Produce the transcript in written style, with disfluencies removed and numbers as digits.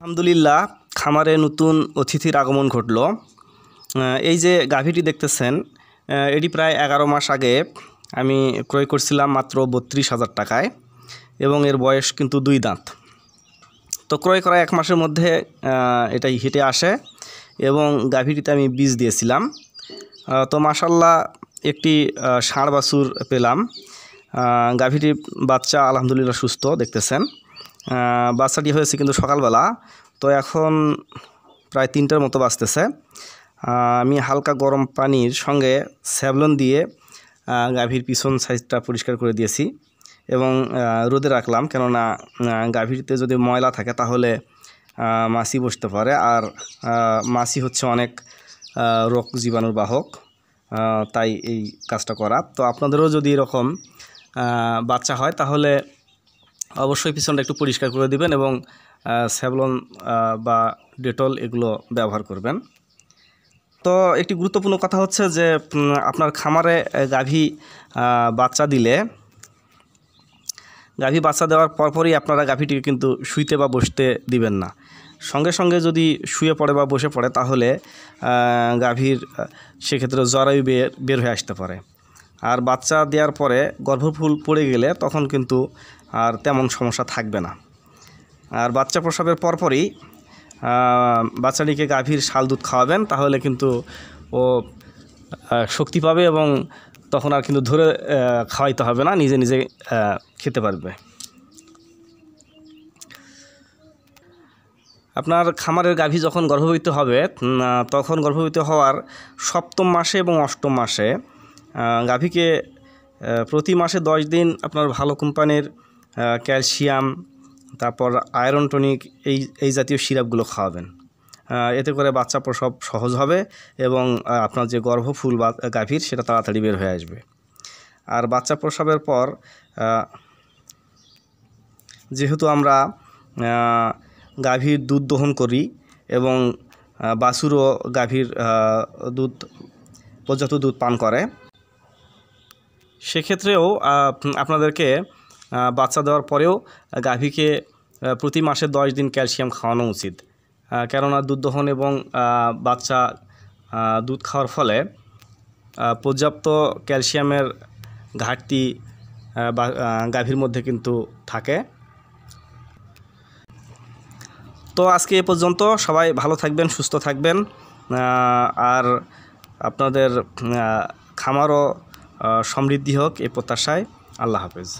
আলহামদুলিল্লাহ, খামারে নতুন অতিথির আগমন ঘটল। এই যে গাভীটি দেখতেছেন, এটি প্রায় 11 মাস আগে আমি ক্রয় করছিলাম মাত্র 32,000 টাকায় এবং এর বয়স কিন্তু 2 দাঁত। তো ক্রয় করা 1 মাসের মধ্যে এটাই হিটে আসে এবং গাভীটিতে আমি বীজ দিয়েছিলাম। তো মাশাল্লাহ একটি ষাঁড় বাছুর পেলাম। গাভীটির বাচ্চা আলহামদুলিল্লাহ সুস্থ দেখতেছেন। বাচ্চাটি হয়েছে কিন্তু সকালবেলা। তো এখন প্রায় 3টার মতো বাজতেছে। আমি হালকা গরম পানির সঙ্গে স্যাভলন দিয়ে গাভীর পিছন সাইডটা পরিষ্কার করে দিয়েছি এবং রোদে রাখলাম, কেননা গাভীতে যদি ময়লা থাকে তাহলে মাছি বসতে পারে, আর মাছি হচ্ছে অনেক রোগ জীবাণুর বাহক, তাই এই কাজটা করা। তো আপনাদেরও যদি এরকম বাচ্চা হয় তাহলে অবশ্যই পিছনটা একটু পরিষ্কার করে দিবেন এবং স্যাভলন বা ডেটল এগুলো ব্যবহার করবেন। তো একটি গুরুত্বপূর্ণ কথা হচ্ছে যে আপনার খামারে গাভী বাচ্চা দেওয়ার পরপরই আপনারা গাভীটিকে কিন্তু শুইতে বা বসতে দিবেন না। সঙ্গে সঙ্গে যদি শুয়ে পড়ে বা বসে পড়ে তাহলে গাভীর সেক্ষেত্রে জরায়ু বের হয়ে আসতে পারে। আর বাচ্চা দেওয়ার পরে গর্ভফুল পড়ে গেলে তখন কিন্তু আর তেমন সমস্যা থাকবে না। আর বাচ্চা প্রসবের পরপরই বাচ্চাটিকে গাভীর শাল দুধ খাওয়াবেন, তাহলে কিন্তু ও শক্তি পাবে এবং তখন আর কিন্তু ধরে খাওয়াইতে হবে না, নিজে নিজে খেতে পারবে। আপনার খামারের গাভী যখন গর্ভবতী হবে তখন গর্ভবতী হওয়ার 7ম মাসে এবং 8ম মাসে গাভীকে প্রতি মাসে 10 দিন আপনার ভালো কোম্পানির ক্যালসিয়াম, তারপর আয়রন টনিক এই জাতীয় সিরাপগুলো খাওয়াবেন। এতে করে বাচ্চা প্রসব সহজ হবে এবং আপনার যে গর্ভফুল বা গাভীর সেটা তাড়াতাড়ি বের হয়ে আসবে। আর বাচ্চা প্রসবের পর যেহেতু আমরা গাভীর দুধ দহন করি এবং বাছুরও গাভীর পর্যাপ্ত দুধ পান করে, সেক্ষেত্রেও আপনাদেরকে বাচ্চা দেওয়ার পরেও গাভীকে প্রতি মাসে 10 দিন ক্যালসিয়াম খাওয়ানো উচিত। কেননা দুধ দহন এবং বাচ্চা দুধ খাওয়ার ফলে পর্যাপ্ত ক্যালসিয়ামের ঘাটতি গাভীর মধ্যে কিন্তু থাকে। তো আজকে এ পর্যন্ত। সবাই ভালো থাকবেন, সুস্থ থাকবেন, আর আপনাদের খামারও সমৃদ্ধি হোক এই প্রত্যাশায়। আল্লাহ হাফেজ।